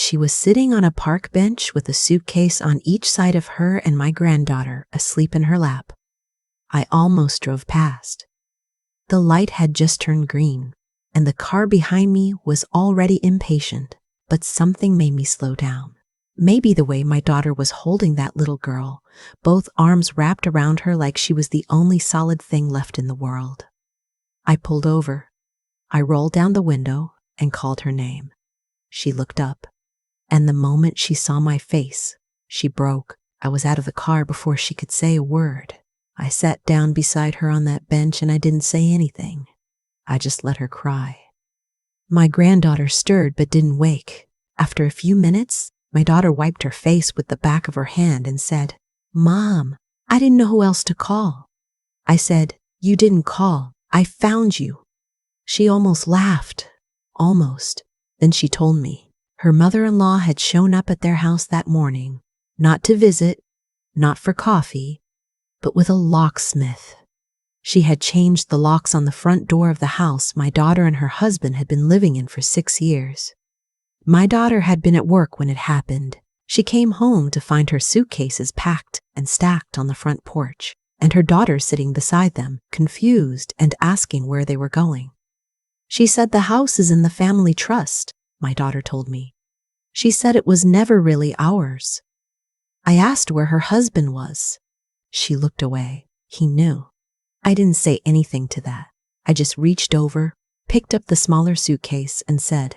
She was sitting on a park bench with a suitcase on each side of her and my granddaughter asleep in her lap. I almost drove past. The light had just turned green, and the car behind me was already impatient, but something made me slow down. Maybe the way my daughter was holding that little girl, both arms wrapped around her like she was the only solid thing left in the world. I pulled over. I rolled down the window and called her name. She looked up, and the moment she saw my face, she broke. I was out of the car before she could say a word. I sat down beside her on that bench and I didn't say anything. I just let her cry. My granddaughter stirred but didn't wake. After a few minutes, my daughter wiped her face with the back of her hand and said, "Mom, I didn't know who else to call." I said, "You didn't call. I found you." She almost laughed. Almost. Then she told me her mother-in-law had shown up at their house that morning, not to visit, not for coffee, but with a locksmith. She had changed the locks on the front door of the house my daughter and her husband had been living in for 6 years. My daughter had been at work when it happened. She came home to find her suitcases packed and stacked on the front porch, and her daughter sitting beside them, confused and asking where they were going. She said the house is in the family trust, my daughter told me. She said it was never really ours. I asked where her husband was. She looked away. He knew. I didn't say anything to that. I just reached over, picked up the smaller suitcase and said,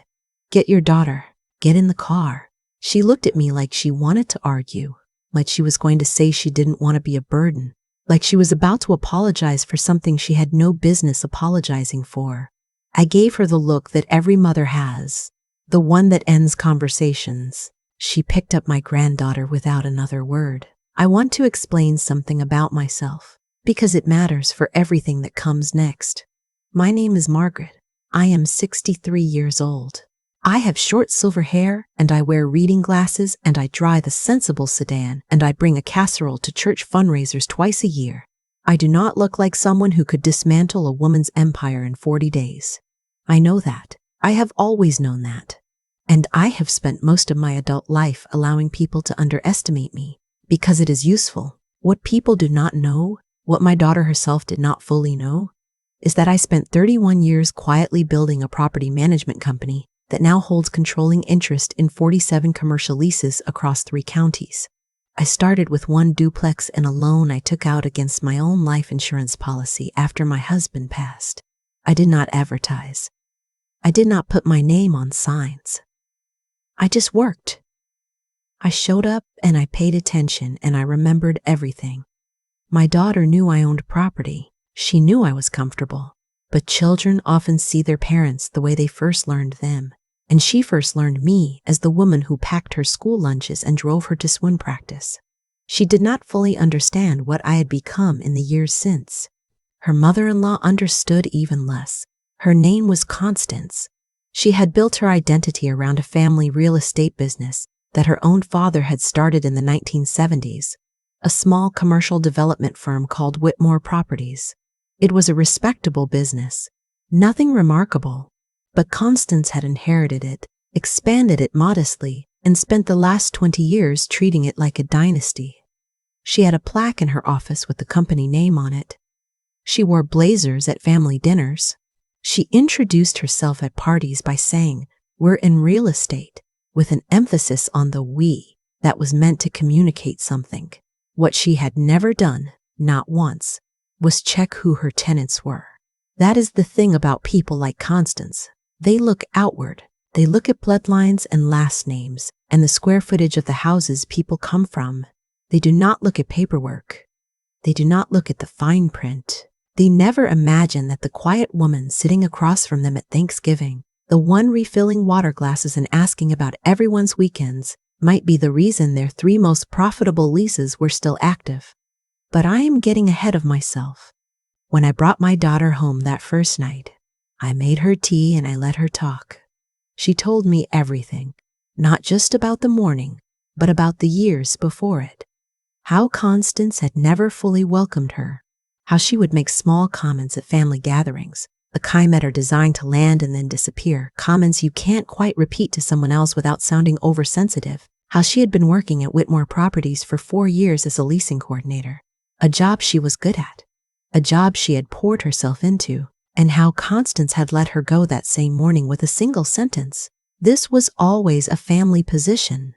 "Get your daughter. Get in the car." She looked at me like she wanted to argue, like she was going to say she didn't want to be a burden, like she was about to apologize for something she had no business apologizing for. I gave her the look that every mother has, the one that ends conversations. She picked up my granddaughter without another word. I want to explain something about myself, because it matters for everything that comes next. My name is Margaret. I am 63 years old. I have short silver hair, and I wear reading glasses, and I drive a sensible sedan, and I bring a casserole to church fundraisers twice a year. I do not look like someone who could dismantle a woman's empire in 40 days. I know that. I have always known that. And I have spent most of my adult life allowing people to underestimate me, because it is useful. What people do not know, what my daughter herself did not fully know, is that I spent 31 years quietly building a property management company that now holds controlling interest in 47 commercial leases across 3 counties. I started with 1 duplex and a loan I took out against my own life insurance policy after my husband passed. I did not advertise. I did not put my name on signs. I just worked. I showed up and I paid attention and I remembered everything. My daughter knew I owned property. She knew I was comfortable. But children often see their parents the way they first learned them. And she first learned me as the woman who packed her school lunches and drove her to swim practice. She did not fully understand what I had become in the years since. Her mother-in-law understood even less. Her name was Constance. She had built her identity around a family real estate business that her own father had started in the 1970s, a small commercial development firm called Whitmore Properties. It was a respectable business, nothing remarkable. But Constance had inherited it, expanded it modestly, and spent the last 20 years treating it like a dynasty. She had a plaque in her office with the company name on it. She wore blazers at family dinners. She introduced herself at parties by saying, "We're in real estate," with an emphasis on the we that was meant to communicate something. What she had never done, not once, was check who her tenants were. That is the thing about people like Constance. They look outward. They look at bloodlines and last names and the square footage of the houses people come from. They do not look at paperwork. They do not look at the fine print. They never imagine that the quiet woman sitting across from them at Thanksgiving, the one refilling water glasses and asking about everyone's weekends, might be the reason their 3 most profitable leases were still active. But I am getting ahead of myself. When I brought my daughter home that first night, I made her tea and I let her talk. She told me everything, not just about the morning, but about the years before it. How Constance had never fully welcomed her, how she would make small comments at family gatherings, the kind that are designed to land and then disappear, comments you can't quite repeat to someone else without sounding oversensitive. How she had been working at Whitmore Properties for 4 years as a leasing coordinator, a job she was good at, a job she had poured herself into, and how Constance had let her go that same morning with a single sentence. This was always a family position.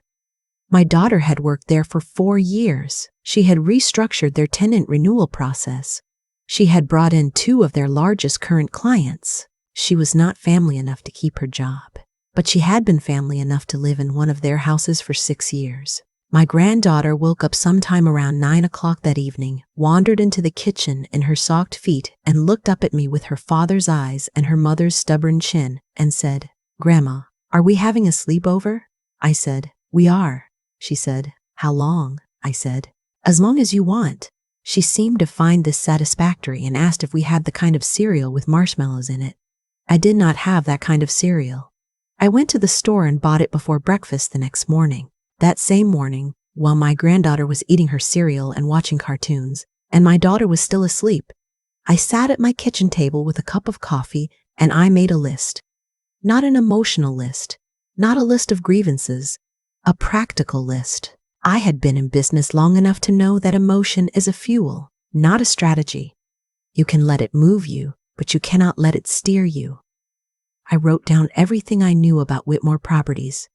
My daughter had worked there for 4 years. She had restructured their tenant renewal process. She had brought in 2 of their largest current clients. She was not family enough to keep her job, but she had been family enough to live in one of their houses for 6 years. My granddaughter woke up sometime around 9 o'clock that evening, wandered into the kitchen in her socked feet, and looked up at me with her father's eyes and her mother's stubborn chin, and said, "Grandma, are we having a sleepover?" I said, "We are." She said, "How long?" I said, "As long as you want." She seemed to find this satisfactory and asked if we had the kind of cereal with marshmallows in it. I did not have that kind of cereal. I went to the store and bought it before breakfast the next morning. That same morning, while my granddaughter was eating her cereal and watching cartoons, and my daughter was still asleep, I sat at my kitchen table with a cup of coffee and I made a list. Not an emotional list, not a list of grievances, a practical list. I had been in business long enough to know that emotion is a fuel, not a strategy. You can let it move you, but you cannot let it steer you. I wrote down everything I knew about Whitmore Properties,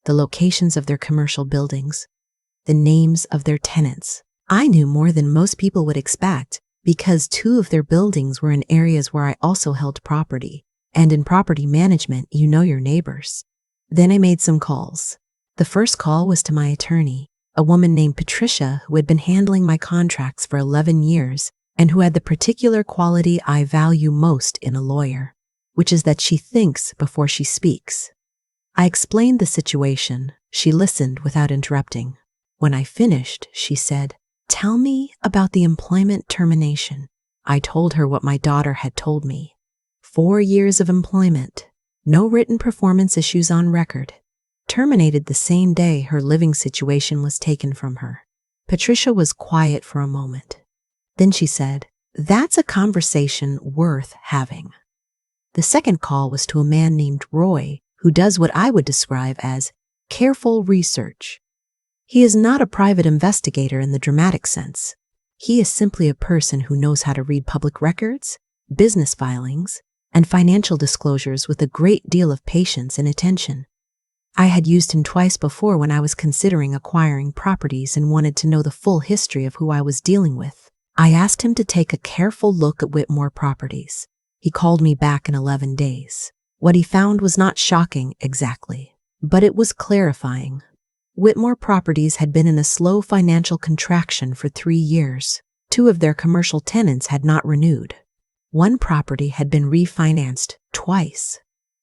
the locations of their commercial buildings, the names of their tenants. I knew more than most people would expect because 2 of their buildings were in areas where I also held property, and in property management, you know your neighbors. Then I made some calls. The first call was to my attorney, a woman named Patricia who had been handling my contracts for 11 years and who had the particular quality I value most in a lawyer, which is that she thinks before she speaks. I explained the situation. She listened without interrupting. When I finished, she said, "Tell me about the employment termination." I told her what my daughter had told me. 4 years of employment, no written performance issues on record, terminated the same day her living situation was taken from her. Patricia was quiet for a moment. Then she said, "That's a conversation worth having." The second call was to a man named Roy, who does what I would describe as careful research. He is not a private investigator in the dramatic sense. He is simply a person who knows how to read public records, business filings, and financial disclosures with a great deal of patience and attention. I had used him twice before when I was considering acquiring properties and wanted to know the full history of who I was dealing with. I asked him to take a careful look at Whitmore Properties. He called me back in 11 days. What he found was not shocking exactly, but it was clarifying. Whitmore Properties had been in a slow financial contraction for 3 years. 2 of their commercial tenants had not renewed. 1 property had been refinanced twice.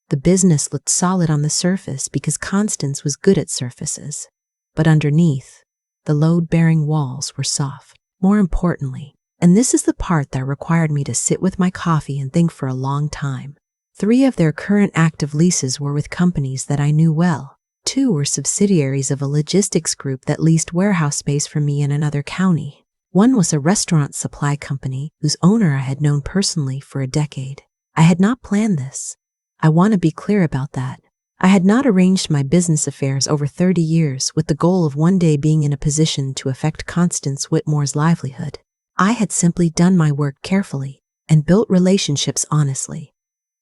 The business looked solid on the surface because Constance was good at surfaces, but underneath, the load-bearing walls were soft. More importantly, and this is the part that required me to sit with my coffee and think for a long time, 3 of their current active leases were with companies that I knew well. 2 were subsidiaries of a logistics group that leased warehouse space for me in another county. 1 was a restaurant supply company whose owner I had known personally for a decade. I had not planned this. I want to be clear about that. I had not arranged my business affairs over 30 years with the goal of one day being in a position to affect Constance Whitmore's livelihood. I had simply done my work carefully and built relationships honestly,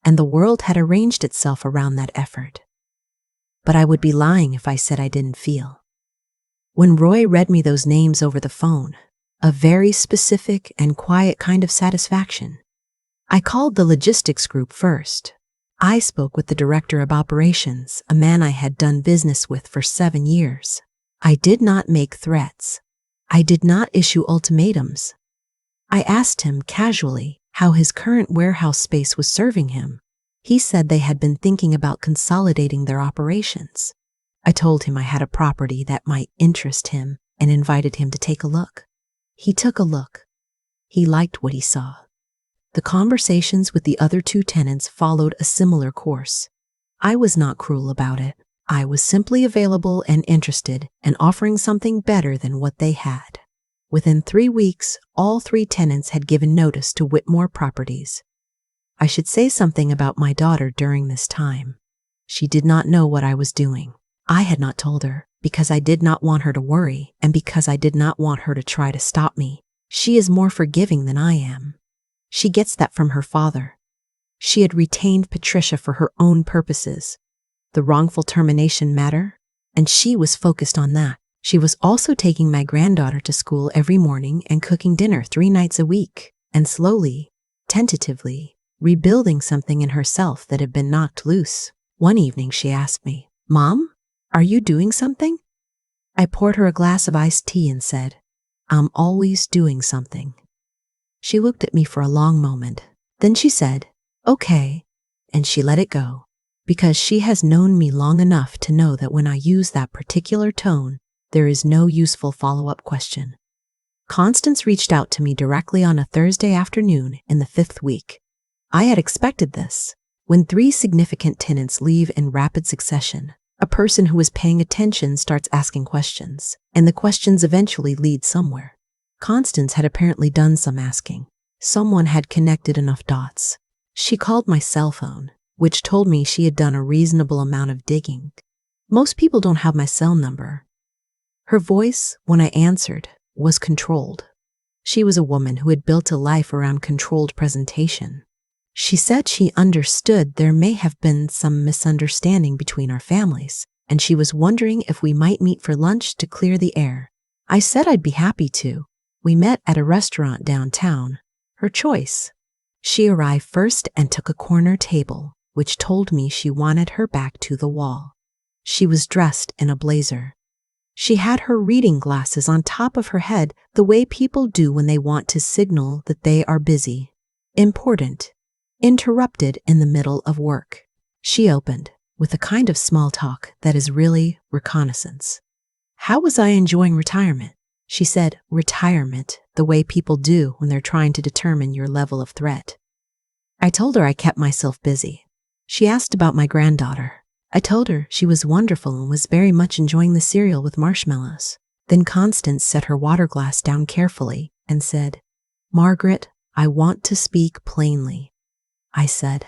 and the world had arranged itself around that effort. But I would be lying if I said I didn't feel. When Roy read me those names over the phone, a very specific and quiet kind of satisfaction. I called the logistics group first. I spoke with the director of operations, a man I had done business with for 7 years. I did not make threats. I did not issue ultimatums. I asked him casually how his current warehouse space was serving him. He said they had been thinking about consolidating their operations. I told him I had a property that might interest him and invited him to take a look. He took a look. He liked what he saw. The conversations with the other 2 tenants followed a similar course. I was not cruel about it. I was simply available and interested and offering something better than what they had. Within 3 weeks, all 3 tenants had given notice to Whitmore Properties. I should say something about my daughter during this time. She did not know what I was doing. I had not told her, because I did not want her to worry, and because I did not want her to try to stop me. She is more forgiving than I am. She gets that from her father. She had retained Patricia for her own purposes, the wrongful termination matter, and she was focused on that. She was also taking my granddaughter to school every morning and cooking dinner 3 nights a week, and slowly, tentatively, rebuilding something in herself that had been knocked loose. One evening she asked me, "Mom, are you doing something?" I poured her a glass of iced tea and said, "I'm always doing something." She looked at me for a long moment. Then she said, "Okay," and she let it go, because she has known me long enough to know that when I use that particular tone, there is no useful follow-up question. Constance reached out to me directly on a Thursday afternoon in the 5th week. I had expected this. When 3 significant tenants leave in rapid succession, a person who is paying attention starts asking questions, and the questions eventually lead somewhere. Constance had apparently done some asking. Someone had connected enough dots. She called my cell phone, which told me she had done a reasonable amount of digging. Most people don't have my cell number. Her voice, when I answered, was controlled. She was a woman who had built a life around controlled presentation. She said she understood there may have been some misunderstanding between our families, and she was wondering if we might meet for lunch to clear the air. I said I'd be happy to. We met at a restaurant downtown. Her choice. She arrived first and took a corner table, which told me she wanted her back to the wall. She was dressed in a blazer. She had her reading glasses on top of her head the way people do when they want to signal that they are busy, important, interrupted in the middle of work. She opened with a kind of small talk that is really reconnaissance. How was I enjoying retirement? She said retirement the way people do when they're trying to determine your level of threat. I told her I kept myself busy. She asked about my granddaughter. I told her she was wonderful and was very much enjoying the cereal with marshmallows. Then Constance set her water glass down carefully and said, "Margaret, I want to speak plainly." I said,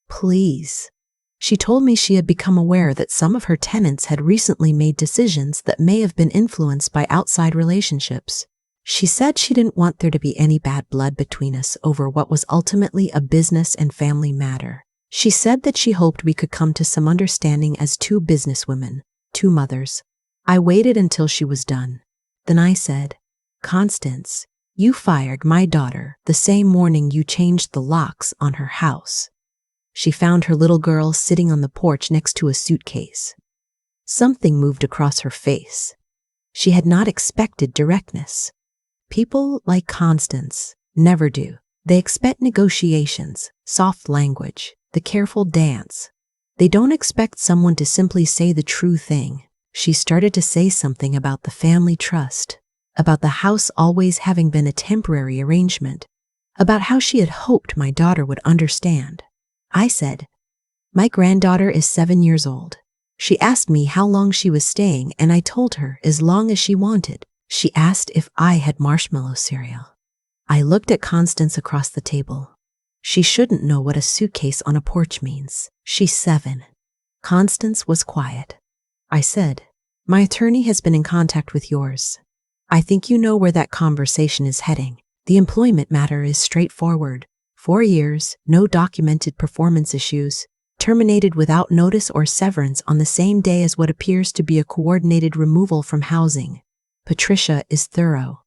"Please." She told me she had become aware that some of her tenants had recently made decisions that may have been influenced by outside relationships. She said she didn't want there to be any bad blood between us over what was ultimately a business and family matter. She said that she hoped we could come to some understanding as 2 businesswomen, 2 mothers. I waited until she was done. Then I said, "Constance, you fired my daughter the same morning you changed the locks on her house." She found her little girl sitting on the porch next to a suitcase. Something moved across her face. She had not expected directness. People like Constance never do. They expect negotiations, soft language, the careful dance. They don't expect someone to simply say the true thing. She started to say something about the family trust, about the house always having been a temporary arrangement, about how she had hoped my daughter would understand. I said, "My granddaughter is 7 years old." She asked me how long she was staying, and I told her as long as she wanted. She asked if I had marshmallow cereal. I looked at Constance across the table. She shouldn't know what a suitcase on a porch means. She's 7. Constance was quiet. I said, "My attorney has been in contact with yours. I think you know where that conversation is heading. The employment matter is straightforward. 4 years, no documented performance issues, terminated without notice or severance on the same day as what appears to be a coordinated removal from housing. Patricia is thorough."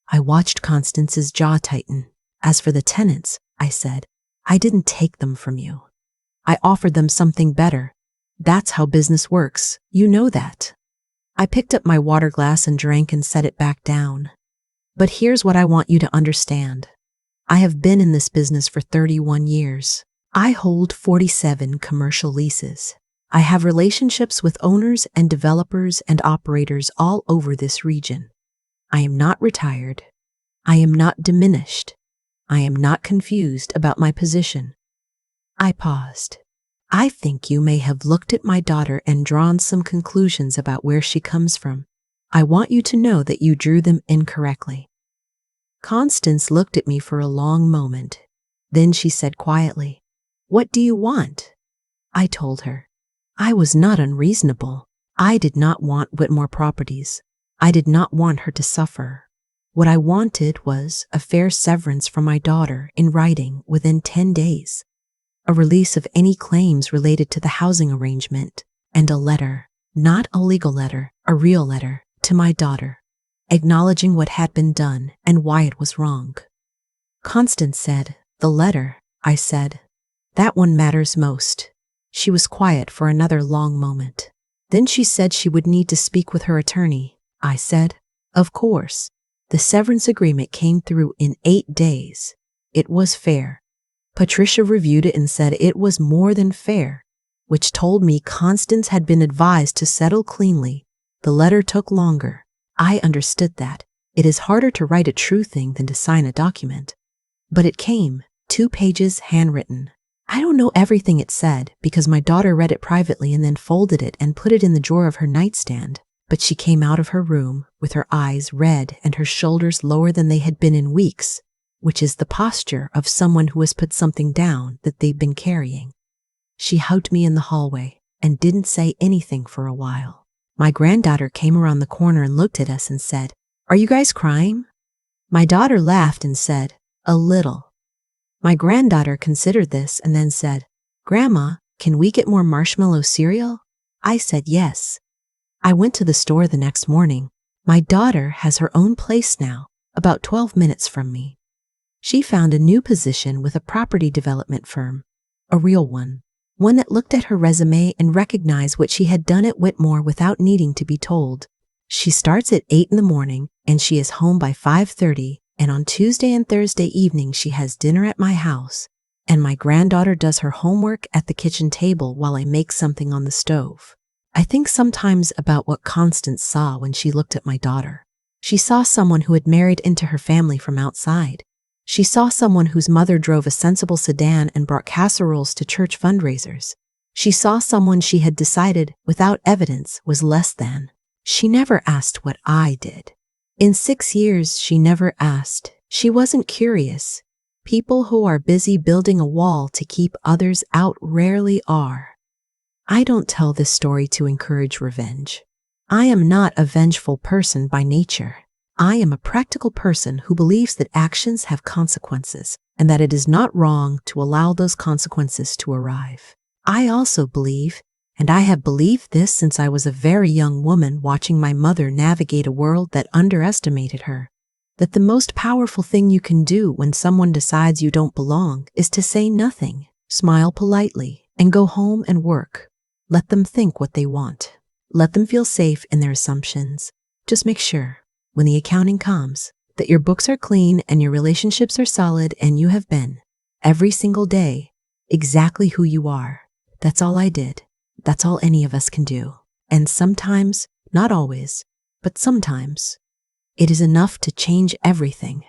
I watched Constance's jaw tighten. "As for the tenants," I said, "I didn't take them from you. I offered them something better. That's how business works. You know that." I picked up my water glass and drank and set it back down. "But here's what I want you to understand. I have been in this business for 31 years. I hold 47 commercial leases. I have relationships with owners and developers and operators all over this region. I am not retired. I am not diminished. I am not confused about my position." I paused. "I think you may have looked at my daughter and drawn some conclusions about where she comes from. I want you to know that you drew them incorrectly." Constance looked at me for a long moment. Then she said quietly, What do you want? I told her. I was not unreasonable. I did not want Whitmore properties. I did not want her to suffer. What I wanted was a fair severance from my daughter in writing within 10 days, a release of any claims related to the housing arrangement, and a letter, not a legal letter, a real letter, to my daughter, acknowledging what had been done and why it was wrong. Constance said, "The letter," I said. "That one matters most." She was quiet for another long moment. Then she said she would need to speak with her attorney. I said, "Of course." The severance agreement came through in 8 days. It was fair. Patricia reviewed it and said it was more than fair, which told me Constance had been advised to settle cleanly. The letter took longer. I understood that. It is harder to write a true thing than to sign a document. But it came, 2 pages handwritten. I don't know everything it said because my daughter read it privately and then folded it and put it in the drawer of her nightstand. But she came out of her room with her eyes red and her shoulders lower than they had been in weeks, which is the posture of someone who has put something down that they've been carrying. She hugged me in the hallway and didn't say anything for a while. My granddaughter came around the corner and looked at us and said, "Are you guys crying?" My daughter laughed and said, "A little." My granddaughter considered this and then said, "Grandma, can we get more marshmallow cereal?" I said yes. I went to the store the next morning. My daughter has her own place now, about 12 minutes from me. She found a new position with a property development firm, a real one that looked at her resume and recognized what she had done at Whitmore without needing to be told. She starts at 8 in the morning and she is home by 5:30, and on Tuesday and Thursday evening she has dinner at my house, and my granddaughter does her homework at the kitchen table while I make something on the stove. I think sometimes about what Constance saw when she looked at my daughter. She saw someone who had married into her family from outside. She saw someone whose mother drove a sensible sedan and brought casseroles to church fundraisers. She saw someone she had decided, without evidence, was less than. She never asked what I did. In 6 years, she never asked. She wasn't curious. People who are busy building a wall to keep others out rarely are. I don't tell this story to encourage revenge. I am not a vengeful person by nature. I am a practical person who believes that actions have consequences and that it is not wrong to allow those consequences to arrive. I also believe, and I have believed this since I was a very young woman watching my mother navigate a world that underestimated her, that the most powerful thing you can do when someone decides you don't belong is to say nothing, smile politely, and go home and work. Let them think what they want. Let them feel safe in their assumptions. Just make sure, when the accounting comes, that your books are clean and your relationships are solid and you have been, every single day, exactly who you are. That's all I did. That's all any of us can do. And sometimes, not always, but sometimes, it is enough to change everything.